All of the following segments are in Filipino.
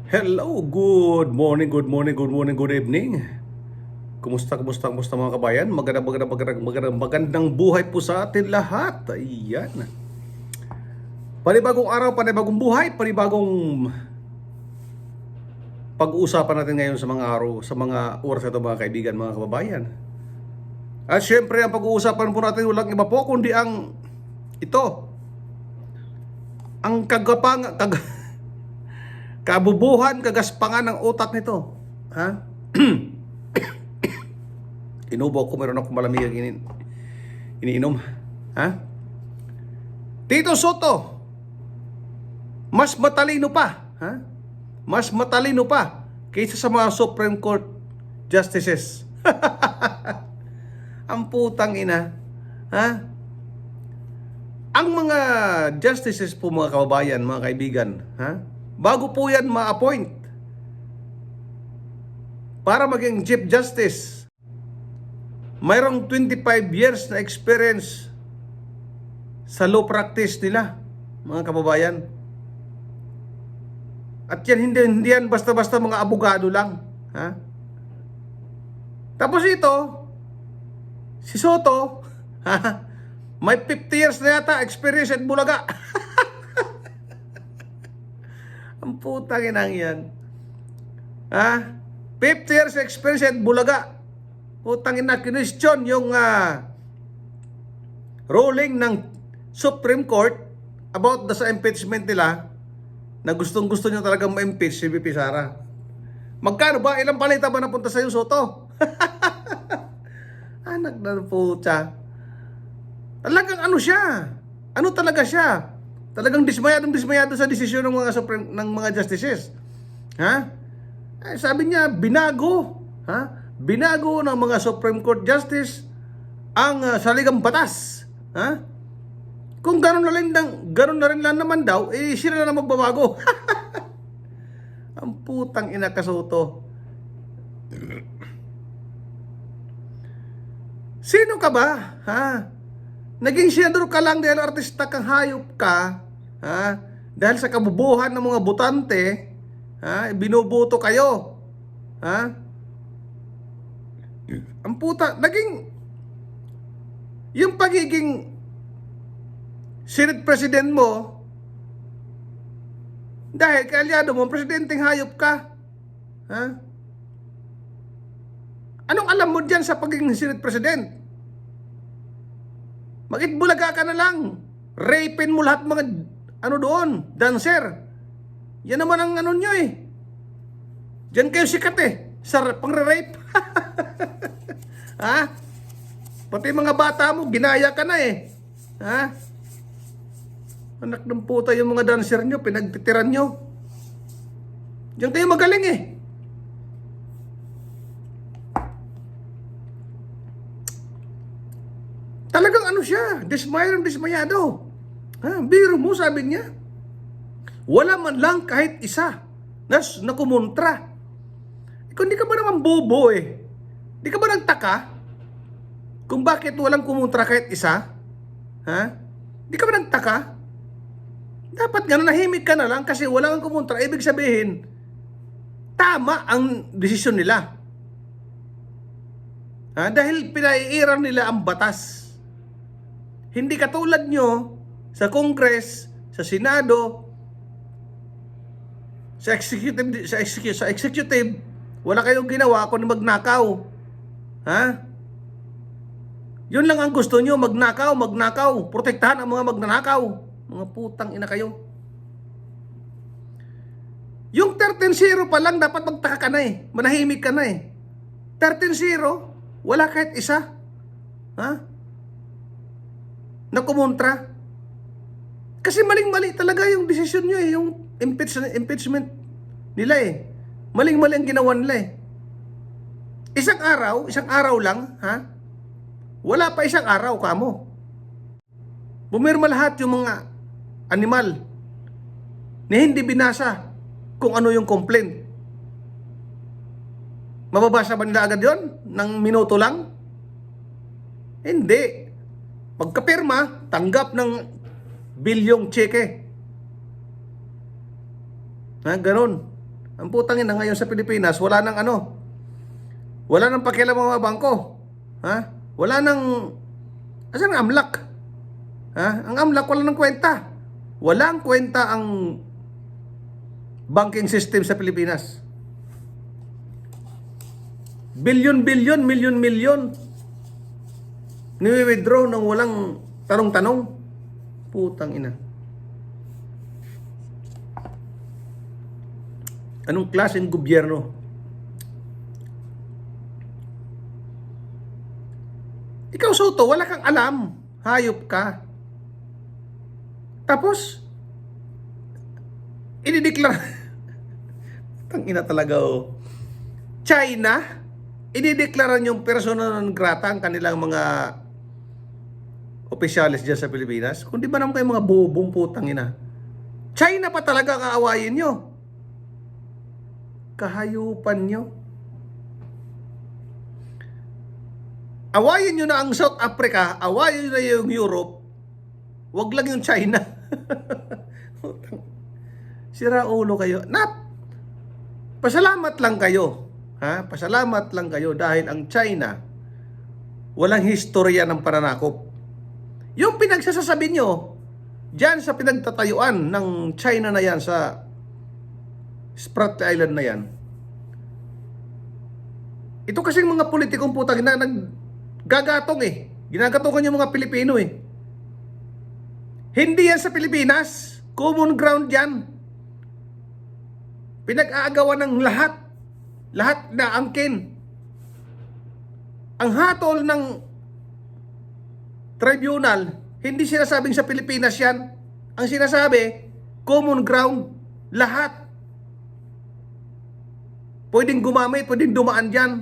Hello, good morning, good morning, good morning, good evening. Kumusta mga kabayan? Magandang buhay po sa atin lahat. Ayan. Panibagong araw, panibagong buhay, panibagong pag-uusapan natin ngayon sa mga araw, sa mga oras na ito mga kaibigan, mga kababayan. At syempre, ang pag-uusapan po natin walang iba po kundi ang kabubuhan, kagaspangan ng utak nito. Ha? Inubo ko, meron ako malamig iniinom. Ha? Tito Soto, mas matalino pa. Ha? Mas matalino pa kaysa sa mga Supreme Court justices. Ang putang ina. Ha? Ang mga justices po mga kababayan, mga kaibigan, ha? Bago po yan ma-appoint para maging Chief Justice, mayroong 25 years na experience sa law practice nila, mga kababayan. At yan, hindi yan basta-basta mga abogado lang. Ha? Tapos ito, si Soto, ha? May 50 years na yata experience at Bulaga. Ang putang inang yan. Ha? 50 years experience at Bulaga. Putang ina, kinwestiyon yung ruling ng Supreme Court about sa impeachment nila na gustong-gusto nyo talagang ma-impeach si VP Sara. Magkano ba? Ilang palita ba napunta sa'yo, Soto? Anak na puta. Talagang ano siya? Ano talaga siya? Talagang dismayado sa desisyon ng mga justices. Ha? Sabi niya, binago. Ha? Binago ng mga Supreme Court Justice ang saligang batas. Ha? Kung gano'n na rin lang naman daw, sila na magbabago. Ang putang ina ka, Soto. Sino ka ba? Ha? Naging senador ka lang dahil artista kang hayop ka. Ha? Dahil sa kabubuhan ng mga botante, ha? Binuboto kayo. Ha? Ang puta, yung pagiging Senate President mo, dahil kaalyado mo, presidenteng hayop ka. Ha? Anong alam mo dyan sa pagiging Senate President? Magitbulaga ka na lang. Rapein mo lahat mga doon, dancer. Yan naman ang nyo eh. Diyan kayo sikat eh, sa pang-rape. Ha? Pati mga bata mo, ginaya ka na eh. Ha? Anak ng puta yung mga dancer nyo, pinagtitiran nyo. Diyan kayo magaling eh. Talagang ano siya, dismayado. Ha? Biro mo, sabi niya. Wala man lang kahit isa na kumontra. Kung di ka ba naman bobo eh. Di ka ba nagtaka kung bakit walang kumontra kahit isa? Ha? Di ka ba nagtaka? Dapat nga nahimik ka na lang kasi walang kumontra. Ibig sabihin, tama ang desisyon nila. Ha? Dahil pinaiiran nila ang batas. Hindi katulad nyo sa Congress, sa Senado, sa executive, wala kayong ginawa kundi magnakaw. Ha? Yun lang ang gusto nyo, magnakaw. Protektahan ang mga magnanakaw. Mga putang ina kayo. Yung 13-0 pa lang, dapat magtaka ka na eh. Manahimik ka na eh. 13-0, wala kahit isa. Ha? Na kumontra. Kasi maling-mali talaga yung desisyon nyo eh. Yung impeachment nila eh. Maling-mali ang ginawa nila eh. Isang araw lang, ha? Wala pa isang araw kamo. Bumirma lahat yung mga animal na hindi binasa kung ano yung complaint. Mababasa ba nila agad yon ng minuto lang? Hindi. Pagkapirma, tanggap ng bilyong cheque. Ha, ganun. Ang putang ina ngayon sa Pilipinas, wala nang ano. Wala nang pakialam ang mga bangko. Ha? Wala nang asan ang AMLAC? Ha? Ang AMLAC wala nang kwenta. Walang kwenta ang banking system sa Pilipinas. Bilyon-bilyon, milyon-milyon. Niwi-withdraw ng walang tanong-tanong. Putang ina. Anong klaseng gobyerno? Ikaw, Soto, wala kang alam. Hayop ka. Tapos, idideklara. Tangina talaga, oh. China, idideklara yung persona non grata ang kanilang mga opisyalis dyan sa Pilipinas. Kung di ba naman kayo mga bubong putang ina. China pa talaga ang aawayin nyo. Kahayupan nyo. Awayin nyo na ang South Africa, awayin nyo na yung Europe, wag lang yung China. Sira ulo kayo. Pasalamat lang kayo. Ha? Pasalamat lang kayo dahil ang China, walang historya ng pananakop. Yung pinagsasasabi nyo, dyan sa pinagtatayuan ng China na yan, sa Spratly Island na yan, ito kasing mga politikong putang na naggagatong eh. Ginagatongan yung mga Pilipino eh. Hindi yan sa Pilipinas. Common ground yan. Pinag-aagawan ng lahat. Lahat na angkin. Ang hatol ng tribunal, hindi sinasabing sa Pilipinas yan. Ang sinasabi, common ground. Lahat. Pwedeng gumamit, pwedeng dumaan dyan.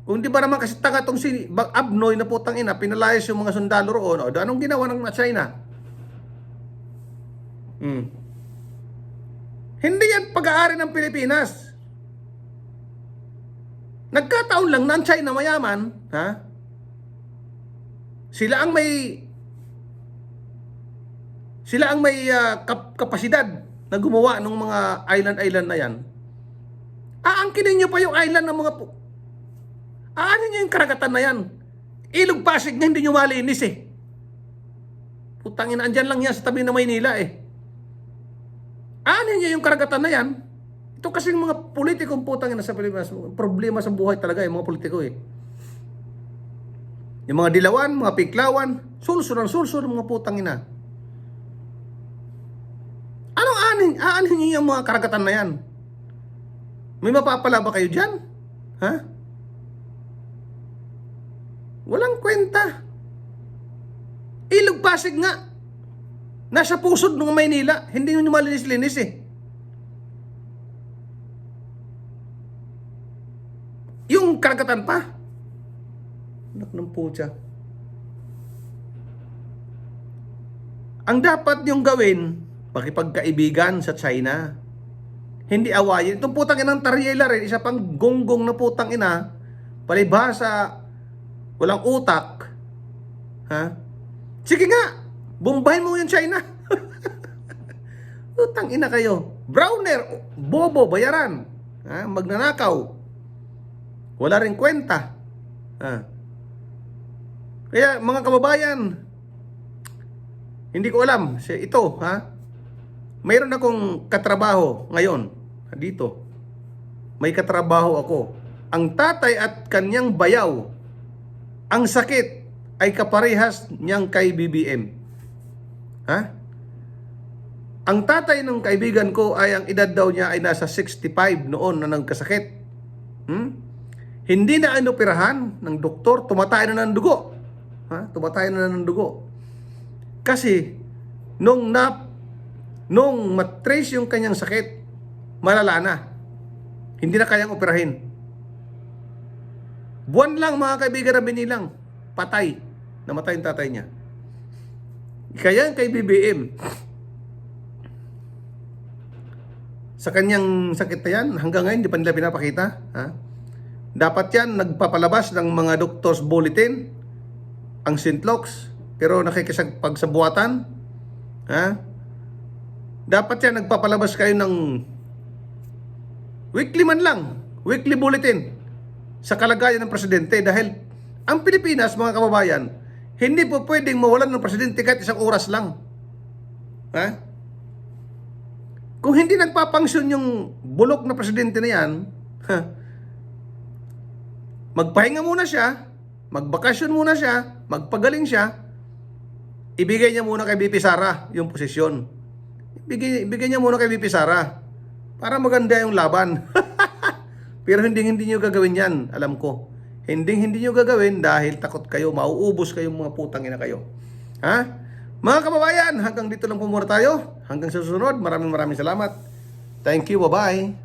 Kung di ba naman kasi tanga tong si Abnoy na putang ina, pinalayas yung mga sundalo roon. O, anong ginawa ng China? Hindi yan pag-aari ng Pilipinas. Nagkataon lang na ang China mayaman, ha? Sila ang may kapasidad na gumawa ng mga island na yan. Aangkinin nyo pa yung island ng mga aanin nyo yung karagatan na yan. Ilog Pasig na hindi nyo malinis eh. Putangin, andyan lang yan sa tabi ng Maynila eh. Aanin nyo yung karagatan na yan. Ito kasing mga politikong putangin na sa Pilipinas, problema sa buhay talaga yung mga politiko eh. Yung mga dilawan, mga piklawan, sulsur ng mga putangin na. Anong aanin nyo yung mga karagatan na yan? May mapapala ba kayo dyan? Ha? Walang kwenta. Ilog Pasig nga. Nasa pusod ng Maynila. Hindi nyo malinis-linis eh. Yung karagatan pa. Anak ng putya. Ang dapat nyong gawin, pakipagkaibigan sa China. Hindi awayin. Itong putang inang Tariela rin, isa pang gonggong na putang ina, palibhasa, walang utak. Ha? Sige nga, bombahin mo yung China. Putang ina kayo. Browner, bobo, bayaran. Ha? Magnanakaw. Wala rin kwenta. Ha? Kaya mga kababayan, hindi ko alam. Ito, ha? Mayroon akong katrabaho ngayon, dito. May katrabaho ako. Ang tatay at kanyang bayaw, ang sakit ay kaparehas niyang kay BBM. Ha? Ang tatay ng kaibigan ko ay ang edad daw niya ay nasa 65 noon na nagkasakit. Hindi na inoperahan ng doktor, tumatay na ng dugo. Ha? Tumatay na ng dugo. Kasi nung matrace yung kanyang sakit, malala na. Hindi na kayang operahin. Buwan lang mga kaibigan na binilang, patay. Namatay yung tatay niya. Kaya kay BBM, sa kanyang sakit na yan, hanggang ngayon, di pa nila pinapakita. Ha? Dapat yan, nagpapalabas ng mga doctor's bulletin, ang Sintlox, pero nakikisagpagsabuatan. Ha? Dapat yan, nagpapalabas kayo ng weekly man lang, weekly bulletin sa kalagayan ng presidente dahil ang Pilipinas, mga kababayan, hindi po pwedeng mawalan ng presidente kahit isang oras lang. Ha? Kung hindi nagpapangsyon yung bulok na presidente na yan, magpahinga muna siya, magbakasyon muna siya, magpagaling siya, ibigay niya muna kay VP Sara yung posisyon. Ibigay niya muna kay VP Sara para maganda yung laban. Pero hindi niyo gagawin yan, alam ko. Hindi niyo gagawin dahil takot kayo, mauubos kayong mga putang ina kayo. Ha? Mga kababayan, hanggang dito lang po muna tayo. Hanggang sa susunod, maraming salamat. Thank you, bye-bye.